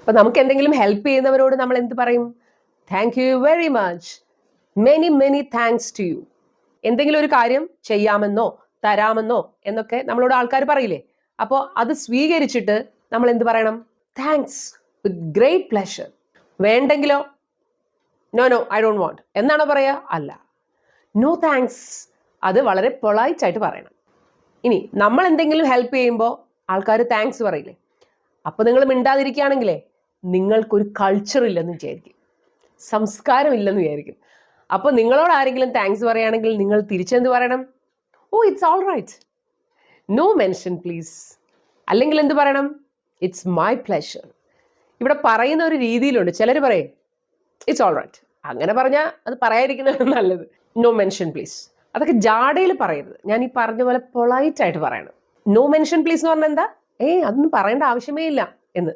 അപ്പം നമുക്ക് എന്തെങ്കിലും ഹെൽപ്പ് ചെയ്യുന്നവരോട് നമ്മൾ എന്ത് പറയും? Thank you very much, many many thanks to you. എന്തെങ്കിലും ഒരു കാര്യം ചെയ്യാമെന്നോ തരാമെന്നോ എന്നൊക്കെ നമ്മളോട് ആൾക്കാർ പറയില്ലേ? അപ്പോൾ അത് സ്വീകരിച്ചിട്ട് നമ്മൾ എന്ത് പറയണം? Thanks, with great pleasure. വേണ്ടെങ്കിലോ? No no I don't want എന്നാണോ പറയുക? അല്ല, നോ താങ്ക്സ്. അത് വളരെ പൊളൈറ്റ് ആയിട്ട് പറയണം. ഇനി നമ്മൾ എന്തെങ്കിലും ഹെൽപ്പ് ചെയ്യുമ്പോൾ ആൾക്കാർ താങ്ക്സ് പറയില്ലേ? അപ്പോൾ നിങ്ങൾ മിണ്ടാതിരിക്കുകയാണെങ്കിലേ നിങ്ങൾക്കൊരു കൾച്ചർ ഇല്ലെന്ന് വിചാരിക്കും, സംസ്കാരം ഇല്ലെന്ന് വിചാരിക്കും. അപ്പോൾ നിങ്ങളോട് ആരെങ്കിലും താങ്ക്സ് പറയുകയാണെങ്കിൽ നിങ്ങൾ തിരിച്ചെന്ത് പറയണം? Oh it's all right, no mention please. അല്ലെങ്കിൽ എന്ത് പറയണം? It's my pleasure. ഇവിടെ പറയുന്ന ഒരു രീതിയിലുണ്ട്. ചിലർ പറയും ഇറ്റ്സ് ഓൾ റൈറ്റ്. അങ്ങനെ പറഞ്ഞാൽ അത് പറയാതിരിക്കുന്നതാണ് നല്ലത്. നോ മെൻഷൻ പ്ലീസ്, അതൊക്കെ ജാടയിൽ പറയരുത്. ഞാൻ ഈ പറഞ്ഞ പോലെ പൊളൈറ്റ് ആയിട്ട് പറയണം. നോ മെൻഷൻ പ്ലീസ് എന്ന് പറഞ്ഞാൽ എന്താ? അതൊന്നും പറയേണ്ട ആവശ്യമേ ഇല്ല എന്ന്.